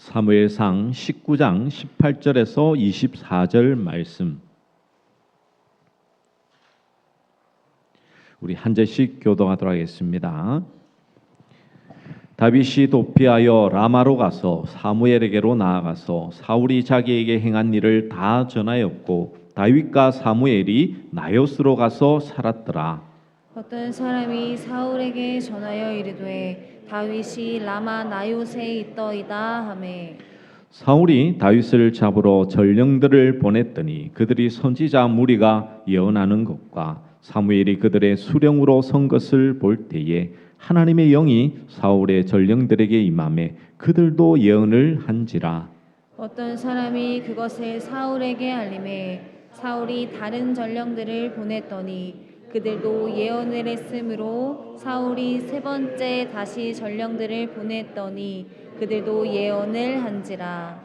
사무엘상 19장 18절에서 24절 말씀. 우리 한 절씩 교독하도록 하겠습니다. 다윗이 도피하여 라마로 가서 사무엘에게로 나아가서 사울이 자기에게 행한 일을 다 전하였고 다윗과 사무엘이 나요스로 가서 살았더라. 어떤 사람이 사울에게 전하여 이르되 다윗이 라마 나요스에 있더이다 하매 사울이 다윗을 잡으러 전령들을 보냈더니 그들이 선지자 무리가 예언하는 것과 사무엘이 그들의 수령으로 선 것을 볼 때에 하나님의 영이 사울의 전령들에게 임하매 그들도 예언을 한지라. 어떤 사람이 그것을 사울에게 알림해 사울이 다른 전령들을 보냈더니 그들도 예언을 했으므로 사울이 세 번째 다시 전령들을 보냈더니 그들도 예언을 한지라.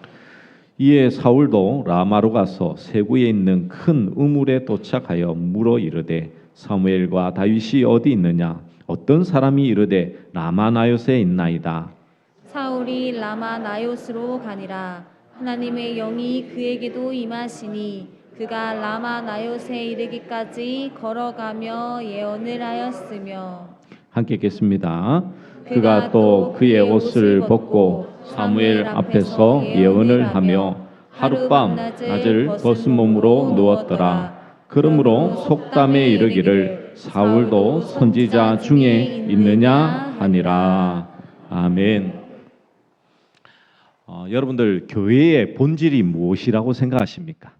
이에 사울도 라마로 가서 세구에 있는 큰 우물에 도착하여 물어 이르되 사무엘과 다윗이 어디 있느냐? 어떤 사람이 이르되 라마 나요스에 있나이다. 사울이 라마 나요스로 가니라. 하나님의 영이 그에게도 임하시니 그가 라마 나요스에 이르기까지 걸어가며 예언을 하였으며. 함께 읽겠습니다. 그가 또 그의 옷을 벗고 사무엘 앞에서 예언을 하며 하룻밤 낮을 벗은 몸으로 누웠더라. 그러므로 속담에 이르기를 사울도 선지자 중에 있느냐 하니라. 아멘. 여러분들 교회의 본질이 무엇이라고 생각하십니까?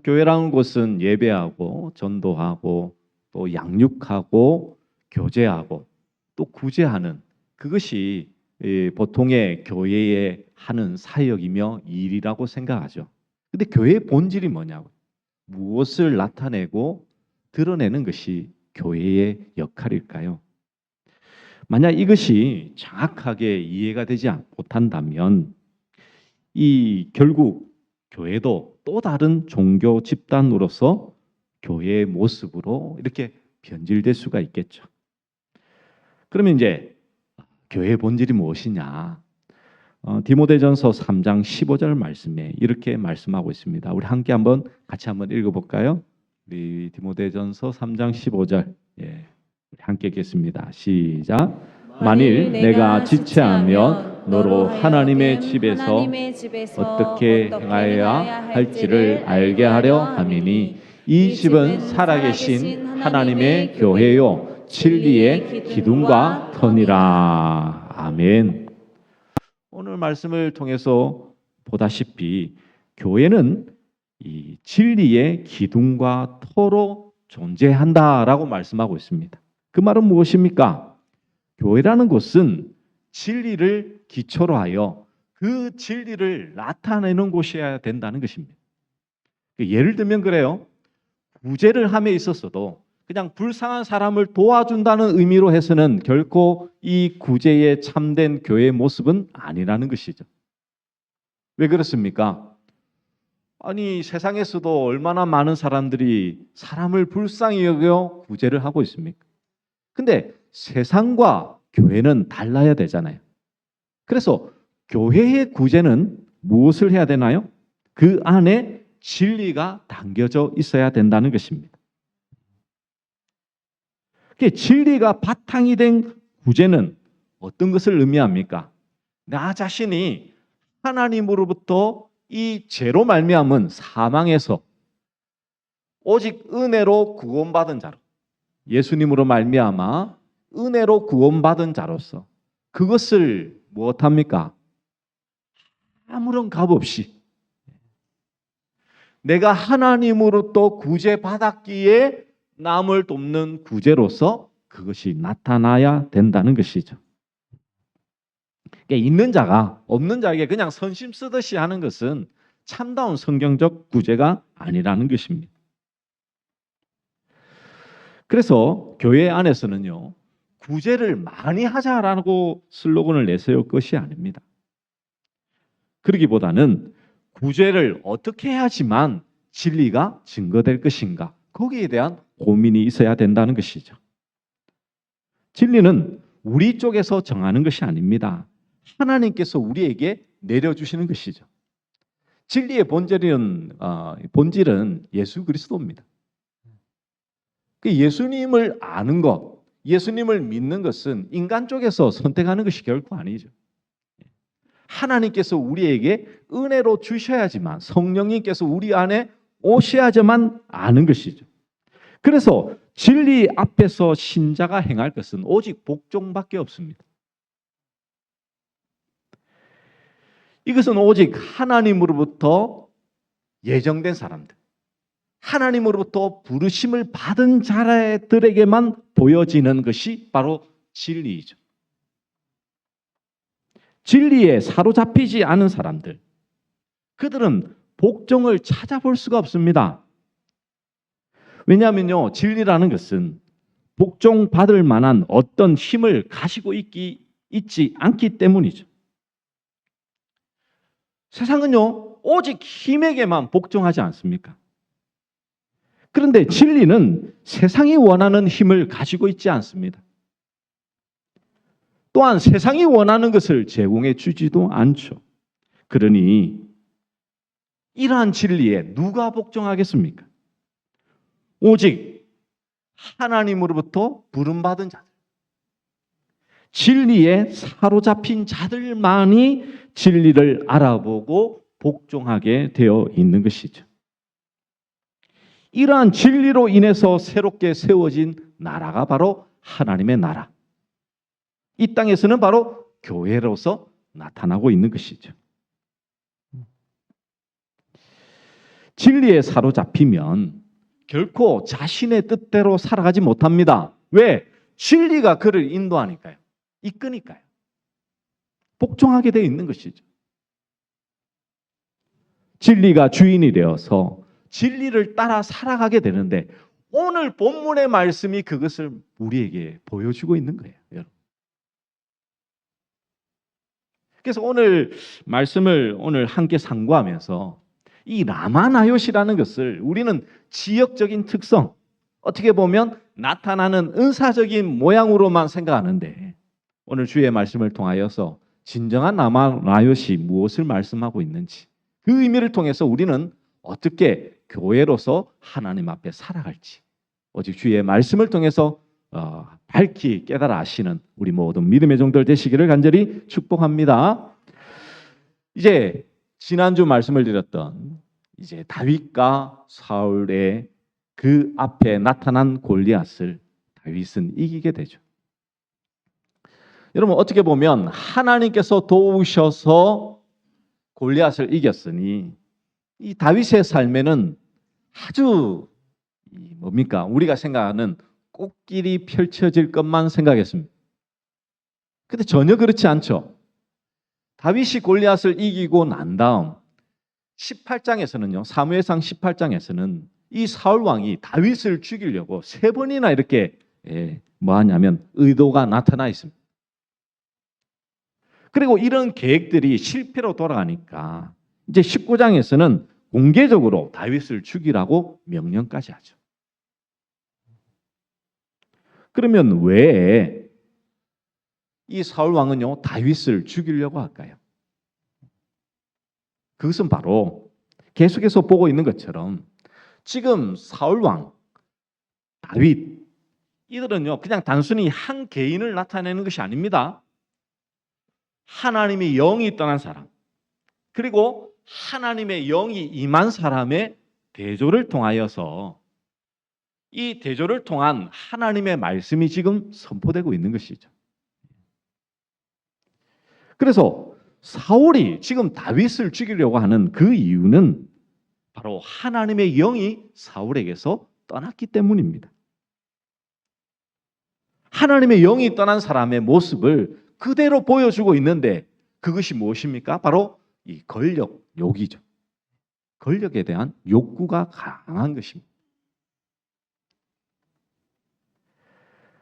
교회라는 곳은 예배하고 전도하고 또 양육하고 교제하고 또 구제하는 그것이 보통의 교회에 하는 사역이며 일이라고 생각하죠. 근데 교회의 본질이 뭐냐고? 무엇을 나타내고 드러내는 것이 교회의 역할일까요? 만약 이것이 정확하게 이해가 되지 못한다면 결국 교회도 또 다른 종교 집단으로서 교회의 모습으로 이렇게 변질될 수가 있겠죠. 그러면 이제 교회의 본질이 무엇이냐? 디모데전서 3장 15절 말씀에 이렇게 말씀하고 있습니다. 우리 함께 같이 한번 읽어볼까요? 우리 디모데전서 3장 15절 우리 함께 읽겠습니다. 시작. 만일 내가 지체하면 너로 하나님의 집에서 어떻게 행하여야 할지를 알게 하려 함이니 이 집은 살아계신 하나님의 교회요 진리의 기둥과 터니라. 아멘. 오늘 말씀을 통해서 보다시피 교회는 이 진리의 기둥과 터로 존재한다라고 말씀하고 있습니다. 그 말은 무엇입니까? 교회라는 곳은 진리를 기초로 하여 그 진리를 나타내는 곳이어야 된다는 것입니다. 예를 들면 그래요. 구제를 함에 있어서도 그냥 불쌍한 사람을 도와준다는 의미로 해서는 결코 이 구제의 참된 교회의 모습은 아니라는 것이죠. 왜 그렇습니까? 아니 세상에서도 얼마나 많은 사람들이 사람을 불쌍히 여겨 구제를 하고 있습니까? 근데 세상과 교회는 달라야 되잖아요. 그래서 교회의 구제는 무엇을 해야 되나요? 그 안에 진리가 담겨져 있어야 된다는 것입니다. 진리가 바탕이 된 구제는 어떤 것을 의미합니까? 나 자신이 하나님으로부터 이 죄로 말미암은 사망에서 오직 은혜로 구원받은 자로 예수님으로 말미암아 은혜로 구원받은 자로서 그것을 무엇합니까? 아무런 값 없이 내가 하나님으로부터 구제받았기에 남을 돕는 구제로서 그것이 나타나야 된다는 것이죠. 있는 자가 없는 자에게 그냥 선심 쓰듯이 하는 것은 참다운 성경적 구제가 아니라는 것입니다. 그래서 교회 안에서는요, 구제를 많이 하자라고 슬로건을 내세울 것이 아닙니다. 그러기보다는 구제를 어떻게 해야지만 진리가 증거될 것인가, 거기에 대한 고민이 있어야 된다는 것이죠. 진리는 우리 쪽에서 정하는 것이 아닙니다. 하나님께서 우리에게 내려주시는 것이죠. 진리의 본질은 예수 그리스도입니다. 그 예수님을 아는 것, 예수님을 믿는 것은 인간 쪽에서 선택하는 것이 결코 아니죠. 하나님께서 우리에게 은혜로 주셔야지만, 성령님께서 우리 안에 오셔야지만 아는 것이죠. 그래서 진리 앞에서 신자가 행할 것은 오직 복종밖에 없습니다. 이것은 오직 하나님으로부터 예정된 사람들, 하나님으로부터 부르심을 받은 자들에게만 보여지는 것이 바로 진리이죠. 진리에 사로잡히지 않은 사람들, 그들은 복종을 찾아볼 수가 없습니다. 왜냐하면요, 진리라는 것은 복종받을 만한 어떤 힘을 가지고 있지 않기 때문이죠. 세상은요, 오직 힘에게만 복종하지 않습니까? 그런데 진리는 세상이 원하는 힘을 가지고 있지 않습니다. 또한 세상이 원하는 것을 제공해 주지도 않죠. 그러니 이러한 진리에 누가 복종하겠습니까? 오직 하나님으로부터 부름받은 자들, 진리에 사로잡힌 자들만이 진리를 알아보고 복종하게 되어 있는 것이죠. 이러한 진리로 인해서 새롭게 세워진 나라가 바로 하나님의 나라, 이 땅에서는 바로 교회로서 나타나고 있는 것이죠. 진리에 사로잡히면 결코 자신의 뜻대로 살아가지 못합니다. 왜? 진리가 그를 인도하니까요. 이끄니까요. 복종하게 되어 있는 것이죠. 진리가 주인이 되어서 진리를 따라 살아가게 되는데, 오늘 본문의 말씀이 그것을 우리에게 보여주고 있는 거예요, 여러분. 그래서 오늘 말씀을 함께 상고하면서 이 라마나요시라는 것을 우리는 지역적인 특성, 어떻게 보면 나타나는 은사적인 모양으로만 생각하는데, 오늘 주의 말씀을 통하여서 진정한 라마나요시 무엇을 말씀하고 있는지, 그 의미를 통해서 우리는 어떻게 교회로서 하나님 앞에 살아갈지, 오직 주의 말씀을 통해서 밝히 깨달아 아시는 우리 모든 믿음의 종들 되시기를 간절히 축복합니다. 이제 지난주 말씀을 드렸던 이제 다윗과 사울의 그 앞에 나타난 골리앗을 다윗은 이기게 되죠. 여러분, 어떻게 보면 하나님께서 도우셔서 골리앗을 이겼으니 이 다윗의 삶에는 아주 뭡니까? 우리가 생각하는 꽃길이 펼쳐질 것만 생각했습니다. 근데 전혀 그렇지 않죠. 다윗이 골리앗을 이기고 난 다음 18장에서는요, 사무엘상 18장에서는 이 사울 왕이 다윗을 죽이려고 3번이나 이렇게 뭐 하냐면 의도가 나타나 있습니다. 그리고 이런 계획들이 실패로 돌아가니까 이제 19장에서는 공개적으로 다윗을 죽이라고 명령까지 하죠. 그러면 왜 이 사울 왕은요 다윗을 죽이려고 할까요? 그것은 바로 계속해서 보고 있는 것처럼 지금 사울 왕, 다윗, 이들은요 그냥 단순히 한 개인을 나타내는 것이 아닙니다. 하나님의 영이 떠난 사람, 그리고 하나님의 영이 임한 사람의 대조를 통하여서 이 대조를 통한 하나님의 말씀이 지금 선포되고 있는 것이죠. 그래서 사울이 지금 다윗을 죽이려고 하는 그 이유는 바로 하나님의 영이 사울에게서 떠났기 때문입니다. 하나님의 영이 떠난 사람의 모습을 그대로 보여주고 있는데 그것이 무엇입니까? 바로 이 권력욕이죠. 권력에 대한 욕구가 강한 것입니다.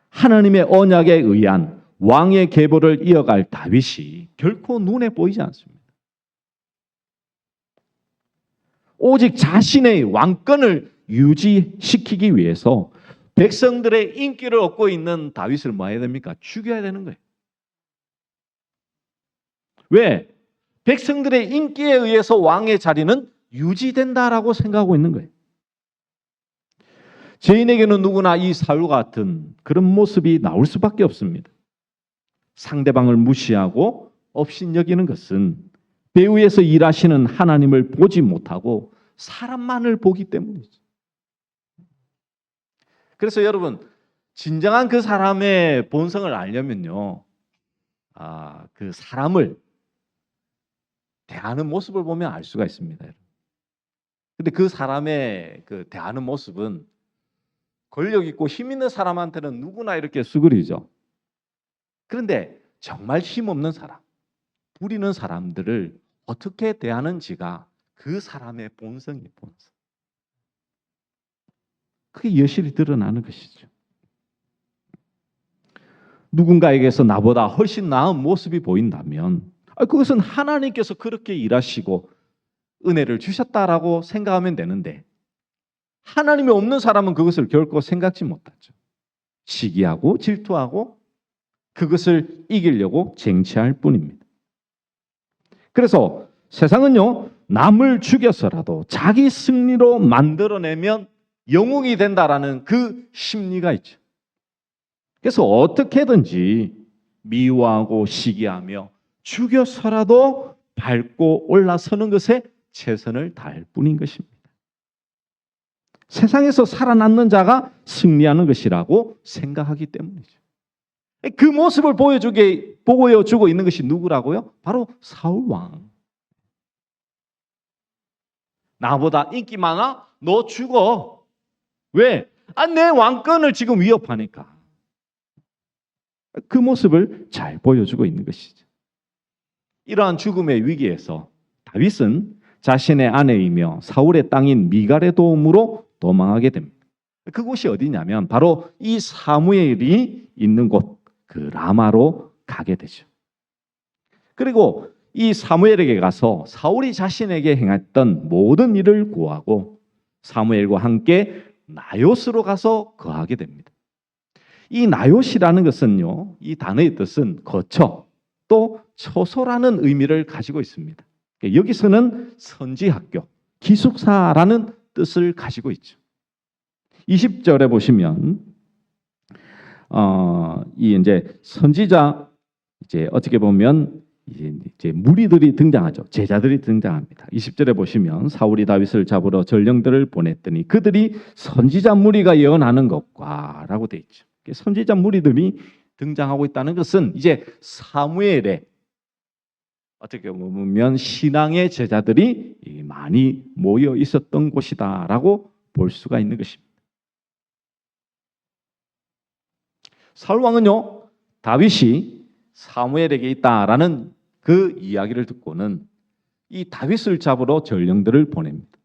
하나님의 언약에 의한 왕의 계보를 이어갈 다윗이 결코 눈에 보이지 않습니다. 오직 자신의 왕권을 유지시키기 위해서 백성들의 인기를 얻고 있는 다윗을 뭐 해야 됩니까? 죽여야 되는 거예요. 왜? 백성들의 인기에 의해서 왕의 자리는 유지된다라고 생각하고 있는 거예요. 죄인에게는 누구나 이 사울과 같은 그런 모습이 나올 수밖에 없습니다. 상대방을 무시하고 업신여기는 것은 배후에서 일하시는 하나님을 보지 못하고 사람만을 보기 때문이죠. 그래서 여러분, 진정한 그 사람의 본성을 알려면요, 그 사람을 대하는 모습을 보면 알 수가 있습니다. 근데 그 사람의 그 대하는 모습은 권력 있고 힘 있는 사람한테는 누구나 이렇게 수그리죠. 그런데 정말 힘없는 사람, 부리는 사람들을 어떻게 대하는지가 그 사람의 본성이에요, 본성. 그게 여실히 드러나는 것이죠. 누군가에게서 나보다 훨씬 나은 모습이 보인다면 그것은 하나님께서 그렇게 일하시고 은혜를 주셨다라고 생각하면 되는데, 하나님이 없는 사람은 그것을 결코 생각지 못하죠. 시기하고 질투하고 그것을 이기려고 쟁취할 뿐입니다. 그래서 세상은요, 남을 죽여서라도 자기 승리로 만들어내면 영웅이 된다라는 그 심리가 있죠. 그래서 어떻게든지 미워하고 시기하며 죽여서라도 밟고 올라서는 것에 최선을 다할 뿐인 것입니다. 세상에서 살아남는 자가 승리하는 것이라고 생각하기 때문이죠. 그 모습을 보여주고 있는 것이 누구라고요? 바로 사울 왕. 나보다 인기 많아? 너 죽어. 왜? 내 왕권을 지금 위협하니까. 그 모습을 잘 보여주고 있는 것이죠. 이러한 죽음의 위기에서 다윗은 자신의 아내이며 사울의 땅인 미갈의 도움으로 도망하게 됩니다. 그곳이 어디냐면 바로 이 사무엘이 있는 곳, 그 라마로 가게 되죠. 그리고 이 사무엘에게 가서 사울이 자신에게 행했던 모든 일을 고하고 사무엘과 함께 나요스로 가서 거하게 됩니다. 이 나요시라는 것은요, 이 단어의 뜻은 거처 또 처소라는 의미를 가지고 있습니다. 여기서는 선지학교, 기숙사라는 뜻을 가지고 있죠. 20절에 보시면 이 이제 선지자 이제 어떻게 보면 이제 무리들이 등장하죠. 제자들이 등장합니다. 20절에 보시면 사울이 다윗을 잡으러 전령들을 보냈더니 그들이 선지자 무리가 예언하는 것과라고 되어 있죠. 선지자 무리들이 등장하고 있다는 것은 이제 사무엘의 어떻게 보면 신앙의 제자들이 많이 모여 있었던 곳이다라고 볼 수가 있는 것입니다. 사울 왕은요, 다윗이 사무엘에게 있다라는 그 이야기를 듣고는 이 다윗을 잡으러 전령들을 보냅니다.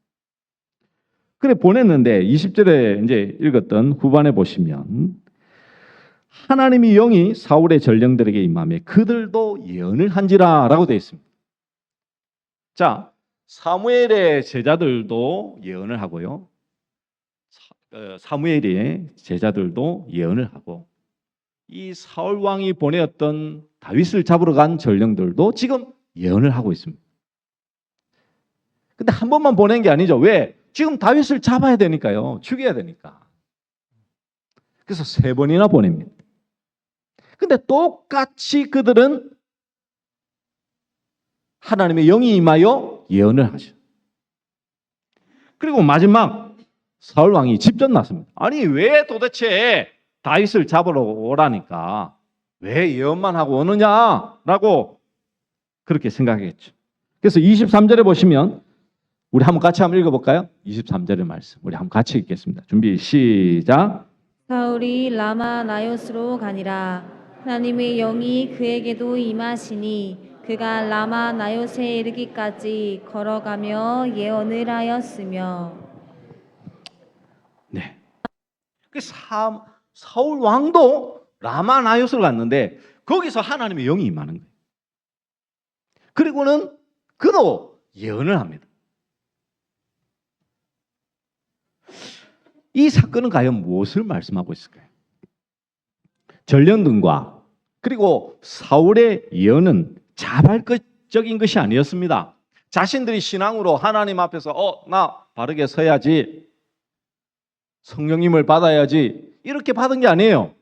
그래 보냈는데 20절에 이제 읽었던 후반에 보시면 하나님이 영이 사울의 전령들에게 임하며 그들도 예언을 한지라라고 되어 있습니다. 자, 사무엘의 제자들도 예언을 하고요. 사무엘의 제자들도 예언을 하고 이 사울 왕이 보내었던 다윗을 잡으러 간 전령들도 지금 예언을 하고 있습니다. 근데 한 번만 보낸 게 아니죠. 왜? 지금 다윗을 잡아야 되니까요. 죽여야 되니까. 그래서 3번이나 보냅니다. 근데 똑같이 그들은 하나님의 영이 임하여 예언을 하죠. 그리고 마지막 사울 왕이 집전 났습니다. 아니 왜 도대체 다윗을 잡으러 오라니까 왜 예언만 하고 오느냐라고 그렇게 생각했죠. 그래서 23절에 보시면 우리 한번 같이 한번 읽어볼까요? 23절의 말씀 우리 한번 같이 읽겠습니다. 준비 시작. 사울이 라마 나요스로 가니라. 하나님의 영이 그에게도 임하시니 그가 라마 나요스에 이르기까지 걸어가며 예언을 하였으며. 네. 사울 왕도 라마 나요스를 갔는데 거기서 하나님의 영이 임하는 거예요. 그리고는 그도 예언을 합니다. 이 사건은 과연 무엇을 말씀하고 있을까요? 전령들과 그리고 사울의 예언은 정책적인 것이 아니었습니다. 자신들이 신앙으로 하나님 앞에서 나 바르게 서야지, 성령님을 받아야지 이렇게 받은 게 아니에요.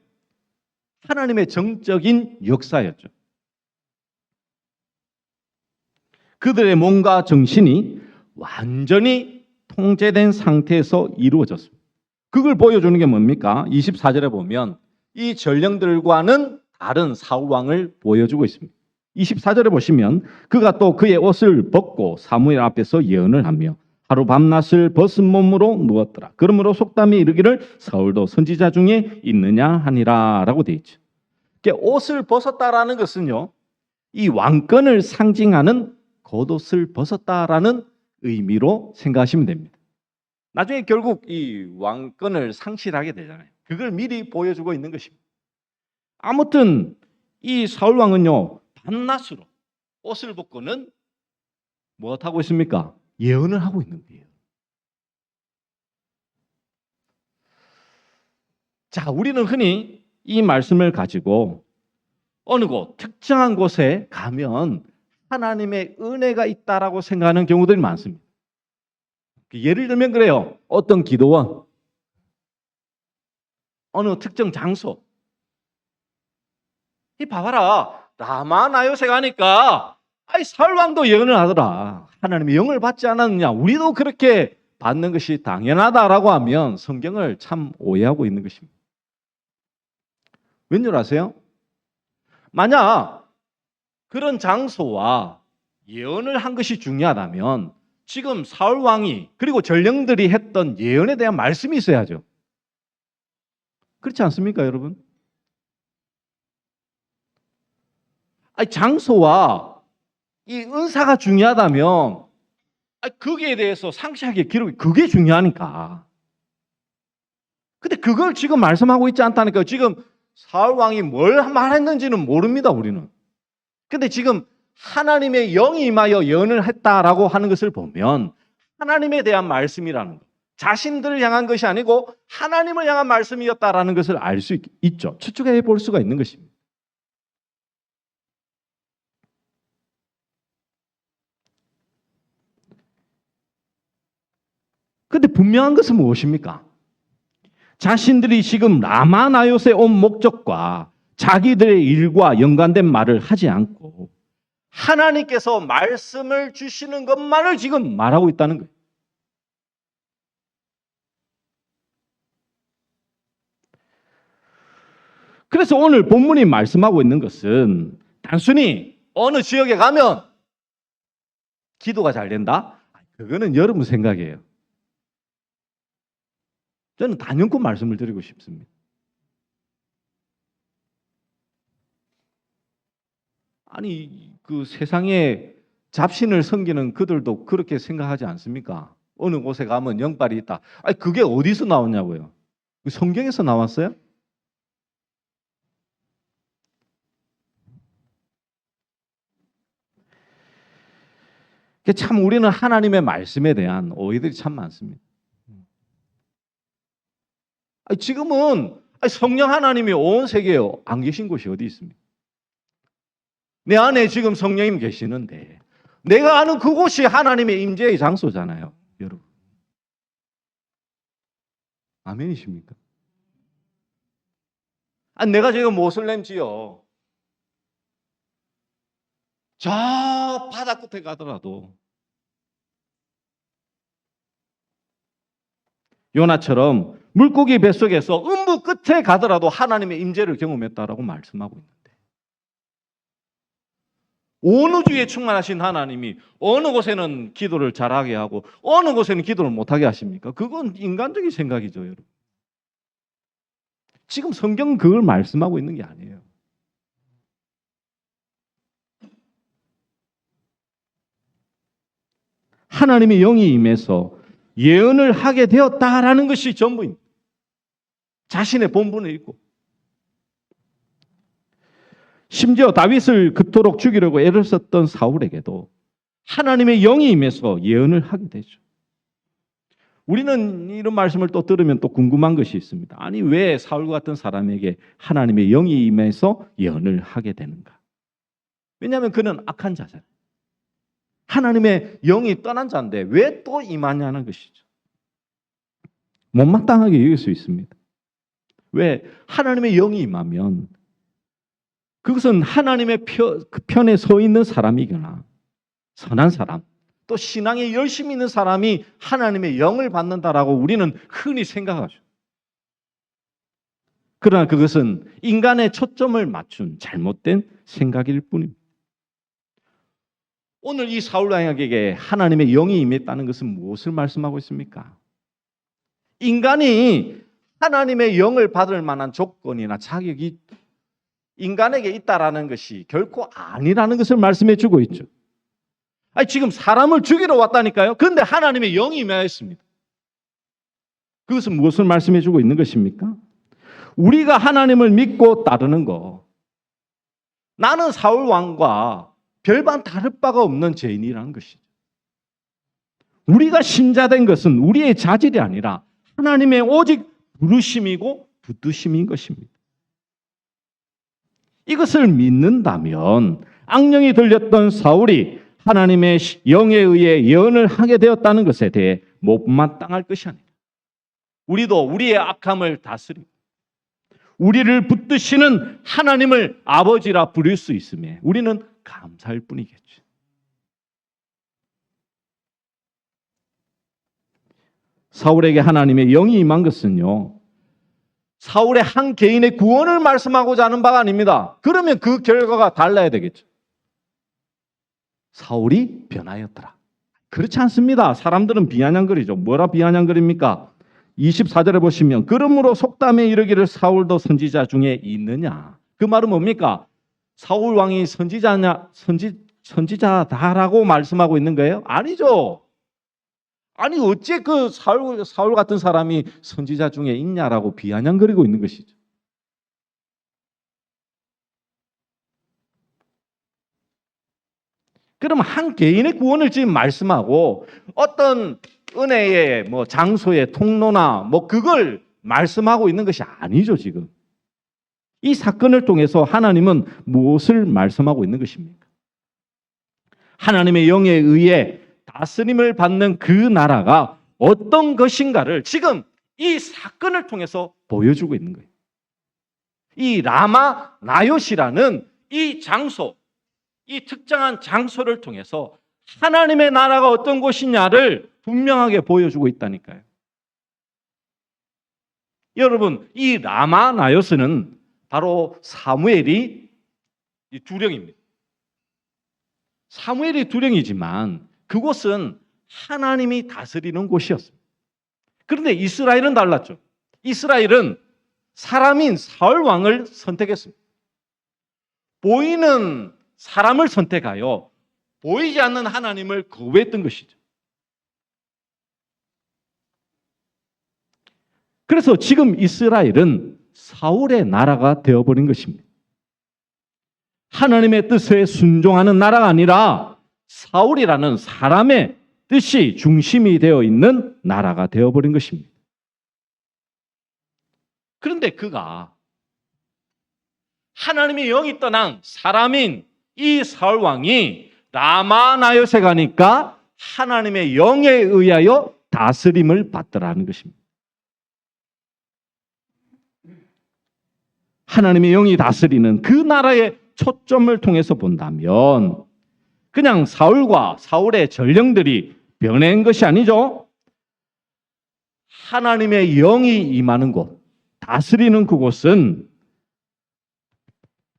하나님의 정적인 역사였죠. 그들의 몸과 정신이 완전히 통제된 상태에서 이루어졌습니다. 그걸 보여주는 게 뭡니까? 24절에 보면 이 전령들과는 다른 사울왕을 보여주고 있습니다. 24절에 보시면 그가 또 그의 옷을 벗고 사무엘 앞에서 예언을 하며 하루 밤낮을 벗은 몸으로 누웠더라. 그러므로 속담이 이르기를 사울도 선지자 중에 있느냐 하니라 라고 되어 있죠. 옷을 벗었다라는 것은요, 이 왕권을 상징하는 겉옷을 벗었다라는 의미로 생각하시면 됩니다. 나중에 결국 이 왕권을 상실하게 되잖아요. 그걸 미리 보여주고 있는 것입니다. 아무튼 이 사울 왕은요, 밤낮으로 옷을 벗고는 무엇하고 있습니까? 예언을 하고 있는 거예요. 자, 우리는 흔히 이 말씀을 가지고 어느 곳, 특정한 곳에 가면 하나님의 은혜가 있다라고 생각하는 경우들이 많습니다. 예를 들면 그래요. 어떤 기도원, 어느 특정 장소. 이 봐봐라. 라마 나요새 가니까 사울 왕도 예언을 하더라. 하나님의 영을 받지 않았느냐. 우리도 그렇게 받는 것이 당연하다라고 하면 성경을 참 오해하고 있는 것입니다. 왠 줄 아세요? 만약 그런 장소와 예언을 한 것이 중요하다면 지금 사울 왕이 그리고 전령들이 했던 예언에 대한 말씀이 있어야죠. 그렇지 않습니까, 여러분? 장소와 이 은사가 중요하다면 거기에 대해서 상세하게 기록이 그게 중요하니까. 근데 그걸 지금 말씀하고 있지 않다니까요. 지금 사울 왕이 뭘 말했는지는 모릅니다, 우리는. 근데 지금 하나님의 영이 임하여 예언을 했다라고 하는 것을 보면 하나님에 대한 말씀이라는 것, 자신들을 향한 것이 아니고 하나님을 향한 말씀이었다라는 것을 알 수 있죠. 추측해 볼 수가 있는 것입니다. 근데 분명한 것은 무엇입니까? 자신들이 지금 라마나요스에 온 목적과 자기들의 일과 연관된 말을 하지 않고 하나님께서 말씀을 주시는 것만을 지금 말하고 있다는 거예요. 그래서 오늘 본문이 말씀하고 있는 것은 단순히 어느 지역에 가면 기도가 잘 된다? 그거는 여러분 생각이에요. 저는 단연코 말씀을 드리고 싶습니다. 아니, 그 세상에 잡신을 섬기는 그들도 그렇게 생각하지 않습니까? 어느 곳에 가면 영빨이 있다. 아니, 그게 어디서 나왔냐고요? 성경에서 나왔어요? 참 우리는 하나님의 말씀에 대한 오해들이 참 많습니다. 지금은 성령 하나님이 온 세계에 안 계신 곳이 어디 있습니까? 내 안에 지금 성령님 계시는데 내가 아는 그곳이 하나님의 임재의 장소잖아요, 여러분. 아멘이십니까? 내가 지금 모슬렘지요, 저 바다 끝에 가더라도 요나처럼 물고기 뱃속에서 음부 끝에 가더라도 하나님의 임재를 경험했다라고 말씀하고 있는데 온 우주에 충만하신 하나님이 어느 곳에는 기도를 잘하게 하고 어느 곳에는 기도를 못하게 하십니까? 그건 인간적인 생각이죠, 여러분. 지금 성경은 그걸 말씀하고 있는 게 아니에요. 하나님의 영이 임해서 예언을 하게 되었다라는 것이 전부입니다. 자신의 본분을 잊고 심지어 다윗을 그토록 죽이려고 애를 썼던 사울에게도 하나님의 영이 임해서 예언을 하게 되죠. 우리는 이런 말씀을 또 들으면 또 궁금한 것이 있습니다. 아니, 왜 사울 같은 사람에게 하나님의 영이 임해서 예언을 하게 되는가? 왜냐하면 그는 악한 자잖아요. 하나님의 영이 떠난 자인데 왜 또 임하냐는 것이죠. 못마땅하게 여길 수 있습니다. 왜? 하나님의 영이 임하면 그것은 하나님의 그 편에 서 있는 사람이거나 선한 사람, 또 신앙에 열심히 있는 사람이 하나님의 영을 받는다라고 우리는 흔히 생각하죠. 그러나 그것은 인간의 초점을 맞춘 잘못된 생각일 뿐입니다. 오늘 이 사울 왕에게 하나님의 영이 임했다는 것은 무엇을 말씀하고 있습니까? 인간이 하나님의 영을 받을 만한 조건이나 자격이 인간에게 있다라는 것이 결코 아니라는 것을 말씀해 주고 있죠. 아니, 지금 사람을 죽이러 왔다니까요. 그런데 하나님의 영이 임하였습니다. 그것은 무엇을 말씀해 주고 있는 것입니까? 우리가 하나님을 믿고 따르는 거, 나는 사울 왕과 별반 다를 바가 없는 죄인이라는 것이죠. 우리가 신자된 것은 우리의 자질이 아니라 하나님의 오직 부르심이고 붙드심인 것입니다. 이것을 믿는다면 악령이 들렸던 사울이 하나님의 영에 의해 예언을 하게 되었다는 것에 대해 못마땅할 것이 아니라 우리도 우리의 악함을 다스리고 우리를 붙드시는 하나님을 아버지라 부를 수 있음에 우리는 감사할 뿐이겠죠. 사울에게 하나님의 영이 임한 것은요, 사울의 한 개인의 구원을 말씀하고자 하는 바가 아닙니다. 그러면 그 결과가 달라야 되겠죠. 사울이 변하였더라. 그렇지 않습니다. 사람들은 비아냥거리죠. 뭐라 비아냥거립니까? 24절에 보시면 그러므로 속담에 이르기를 사울도 선지자 중에 있느냐. 그 말은 뭡니까? 사울 왕이 선지자다라고 말씀하고 있는 거예요? 아니죠. 아니 어째 그 사울 같은 사람이 선지자 중에 있냐라고 비아냥거리고 있는 것이죠. 그럼 한 개인의 구원을 지금 말씀하고 어떤 은혜의 장소의 통로나 그걸 말씀하고 있는 것이 아니죠, 지금. 이 사건을 통해서 하나님은 무엇을 말씀하고 있는 것입니까? 하나님의 영에 의해 다스림을 받는 그 나라가 어떤 것인가를 지금 이 사건을 통해서 보여주고 있는 거예요. 이 라마 나요시라는 이 장소, 이 특정한 장소를 통해서 하나님의 나라가 어떤 곳이냐를 분명하게 보여주고 있다니까요. 여러분, 이 라마 나요스는 바로 사무엘이 두령입니다. 사무엘이 두령이지만 그곳은 하나님이 다스리는 곳이었습니다. 그런데 이스라엘은 달랐죠. 이스라엘은 사람인 사울 왕을 선택했습니다. 보이는 사람을 선택하여 보이지 않는 하나님을 거부했던 것이죠. 그래서 지금 이스라엘은 사울의 나라가 되어버린 것입니다. 하나님의 뜻에 순종하는 나라가 아니라 사울이라는 사람의 뜻이 중심이 되어 있는 나라가 되어버린 것입니다. 그런데 그가 하나님의 영이 떠난 사람인 이 사울 왕이 라마나요세 가니까 하나님의 영에 의하여 다스림을 받더라는 것입니다. 하나님의 영이 다스리는 그 나라의 초점을 통해서 본다면 그냥 사울과 사울의 전령들이 변한 것이 아니죠. 하나님의 영이 임하는 곳, 다스리는 그곳은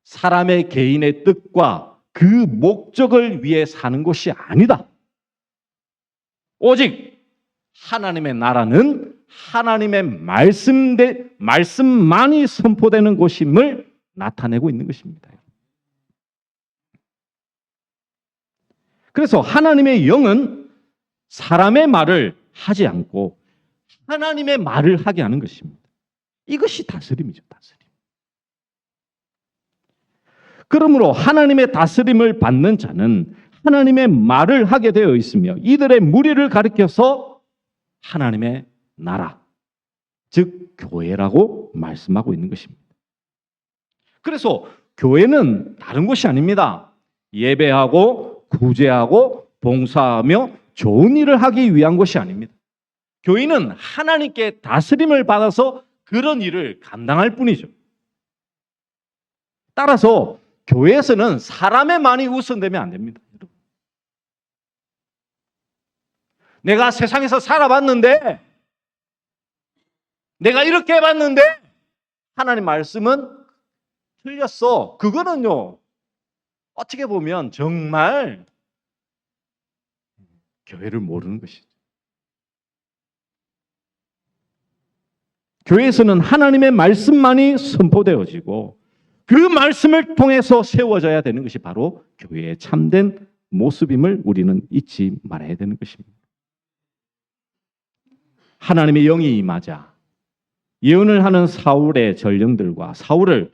사람의 개인의 뜻과 그 목적을 위해 사는 곳이 아니다. 오직 하나님의 나라는 하나님의 말씀만이 선포되는 곳임을 나타내고 있는 것입니다. 그래서 하나님의 영은 사람의 말을 하지 않고 하나님의 말을 하게 하는 것입니다. 이것이 다스림이죠, 다스림. 그러므로 하나님의 다스림을 받는 자는 하나님의 말을 하게 되어 있으며 이들의 무리를 가리켜서 하나님의 나라, 즉 교회라고 말씀하고 있는 것입니다. 그래서 교회는 다른 것이 아닙니다. 예배하고 구제하고 봉사하며 좋은 일을 하기 위한 것이 아닙니다. 교인은 하나님께 다스림을 받아서 그런 일을 감당할 뿐이죠. 따라서 교회에서는 사람에만이 우선되면 안 됩니다. 내가 세상에서 살아봤는데, 내가 이렇게 해봤는데 하나님 말씀은 틀렸어. 그거는요, 어떻게 보면 정말 교회를 모르는 것이죠. 교회에서는 하나님의 말씀만이 선포되어지고 그 말씀을 통해서 세워져야 되는 것이 바로 교회의 참된 모습임을 우리는 잊지 말아야 되는 것입니다. 하나님의 영이 임하자 예언을 하는 사울의 전령들과 사울을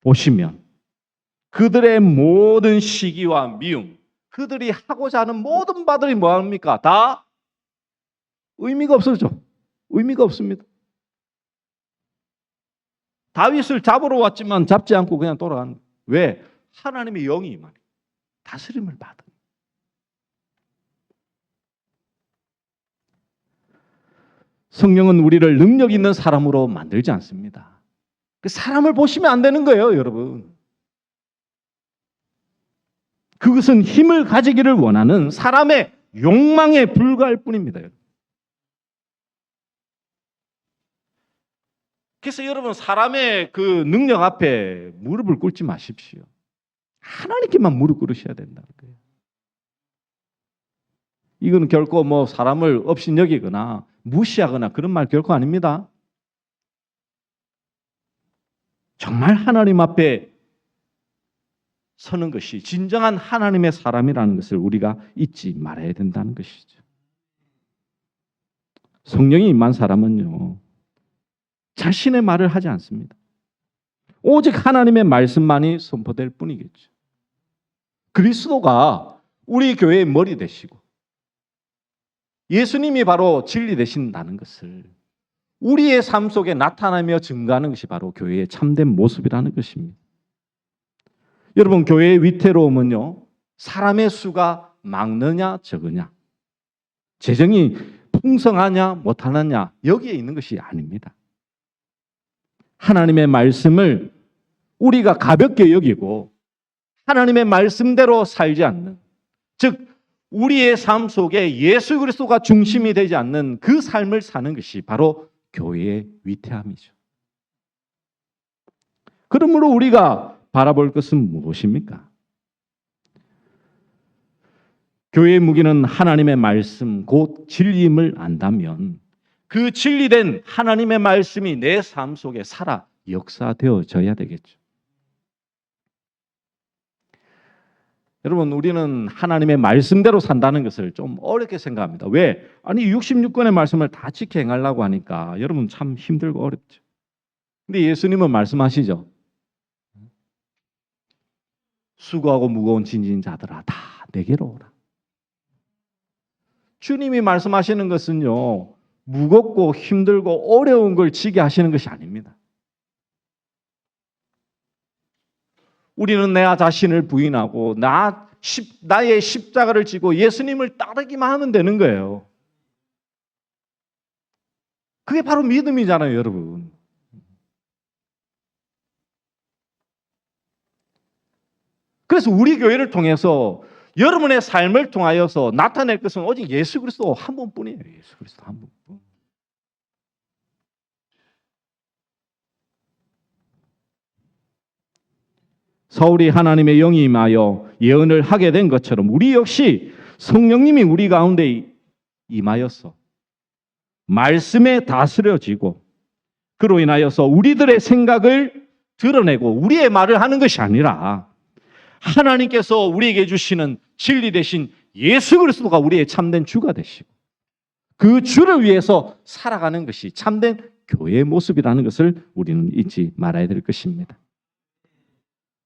보시면 그들의 모든 시기와 미움, 그들이 하고자 하는 모든 바들이 뭐합니까? 다 의미가 없어져. 의미가 없습니다. 다윗을 잡으러 왔지만 잡지 않고 그냥 돌아가는 거예요. 왜? 하나님의 영이 임하니 다스림을 받은. 성령은 우리를 능력 있는 사람으로 만들지 않습니다. 그 사람을 보시면 안 되는 거예요, 여러분. 그것은 힘을 가지기를 원하는 사람의 욕망에 불과할 뿐입니다. 그래서 여러분, 사람의 그 능력 앞에 무릎을 꿇지 마십시오. 하나님께만 무릎 꿇으셔야 된다는 거예요. 이건 결코 뭐 사람을 업신여기거나 무시하거나 그런 말 결코 아닙니다. 정말 하나님 앞에 서는 것이 진정한 하나님의 사람이라는 것을 우리가 잊지 말아야 된다는 것이죠. 성령이 임한 사람은요, 자신의 말을 하지 않습니다. 오직 하나님의 말씀만이 선포될 뿐이겠죠. 그리스도가 우리 교회의 머리 되시고 예수님이 바로 진리 되신다는 것을 우리의 삶 속에 나타나며 증거하는 것이 바로 교회의 참된 모습이라는 것입니다. 여러분, 교회의 위태로움은요, 사람의 수가 많느냐 적으냐, 재정이 풍성하냐 못하느냐 여기에 있는 것이 아닙니다. 하나님의 말씀을 우리가 가볍게 여기고 하나님의 말씀대로 살지 않는, 즉 우리의 삶 속에 예수 그리스도가 중심이 되지 않는 그 삶을 사는 것이 바로 교회의 위태함이죠. 그러므로 우리가 바라볼 것은 무엇입니까? 교회의 무기는 하나님의 말씀 곧 진리임을 안다면 그 진리된 하나님의 말씀이 내 삶 속에 살아 역사되어져야 되겠죠. 여러분, 우리는 하나님의 말씀대로 산다는 것을 좀 어렵게 생각합니다. 왜? 아니 66권의 말씀을 다 지켜 행하려고 하니까 여러분 참 힘들고 어렵죠. 근데 예수님은 말씀하시죠. 수고하고 무거운 짐진 자들아 다 내게로 오라. 주님이 말씀하시는 것은요, 무겁고 힘들고 어려운 걸 지게 하시는 것이 아닙니다. 우리는 내 자신을 부인하고 나의 십자가를 지고 예수님을 따르기만 하면 되는 거예요. 그게 바로 믿음이잖아요, 여러분. 그래서 우리 교회를 통해서 여러분의 삶을 통하여서 나타낼 것은 오직 예수 그리스도 한 분뿐이에요. 예수 그리스도 한 분뿐. 사울이 하나님의 영이 임하여 예언을 하게 된 것처럼 우리 역시 성령님이 우리 가운데 임하여서 말씀에 다스려지고 그로 인하여서 우리들의 생각을 드러내고 우리의 말을 하는 것이 아니라 하나님께서 우리에게 주시는 진리 대신 예수 그리스도가 우리의 참된 주가 되시고 그 주를 위해서 살아가는 것이 참된 교회의 모습이라는 것을 우리는 잊지 말아야 될 것입니다.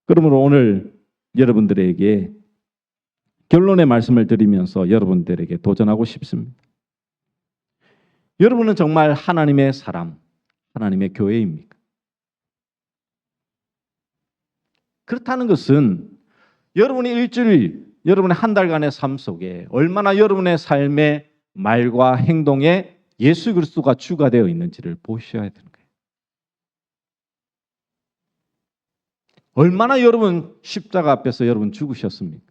그러므로 오늘 여러분들에게 결론의 말씀을 드리면서 여러분들에게 도전하고 싶습니다. 여러분은 정말 하나님의 사람, 하나님의 교회입니까? 그렇다는 것은 여러분이 일주일 여러분의 한 달간의 삶 속에 얼마나 여러분의 삶의 말과 행동에 예수 그리스도가 주가 되어 있는지를 보셔야 되는 거예요. 얼마나 여러분 십자가 앞에서 여러분 죽으셨습니까?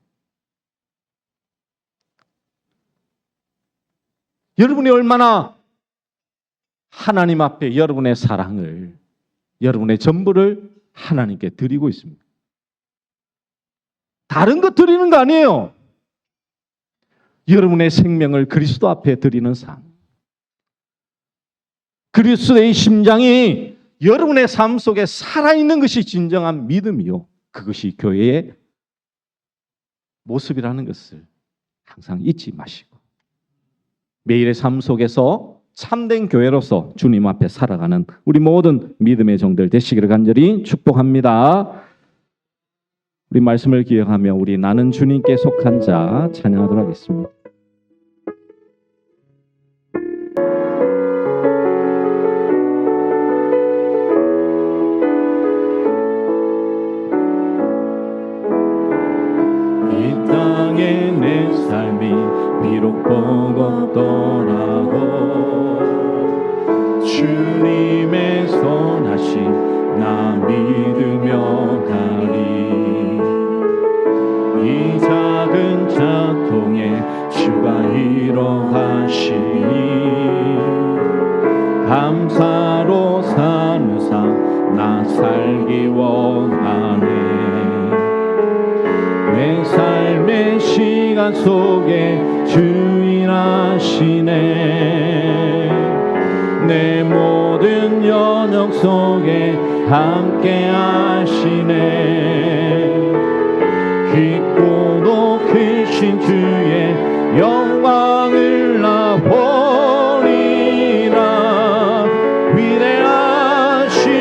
여러분이 얼마나 하나님 앞에 여러분의 사랑을, 여러분의 전부를 하나님께 드리고 있습니다. 다른 것 드리는 거 아니에요. 여러분의 생명을 그리스도 앞에 드리는 삶. 그리스도의 심장이 여러분의 삶 속에 살아있는 것이 진정한 믿음이요. 그것이 교회의 모습이라는 것을 항상 잊지 마시고 매일의 삶 속에서 참된 교회로서 주님 앞에 살아가는 우리 모든 믿음의 종들 되시기를 간절히 축복합니다. 우리 말씀을 기억하며 우리 나는 주님께 속한 자 찬양하도록 하겠습니다. 이 땅에 내 삶이 비록 버겁더라도 주님의 선하심 나 믿으며 가리. 이 작은 자통에 주가 이러하시니 감사로 사는 삶 나 살기 원하네. 내 삶의 시간 속에 주인하시네. 내 모든 연역 속에 함께 하시네. 깊고도 크신 주의 영광을 나 보리라. 위대하신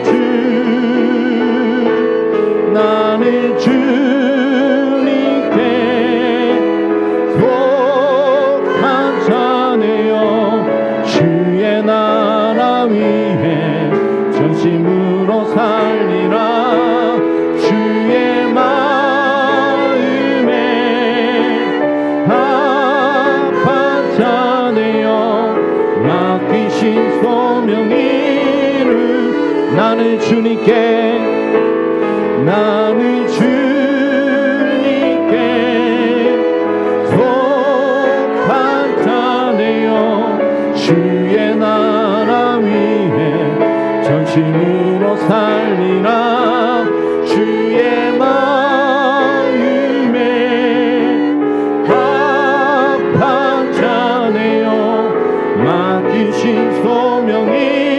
주 나는 주님께 속한 자네요. 주의 나라 위해 전심으로 살리라. 주의 마음에 합한 자네요. 맡기신 소명 이루 나는 주님께 속한 자네요. 주의 나라 위해 전심으로 살리라. 주의 마음에 합한 자네요. 맡기신 소명이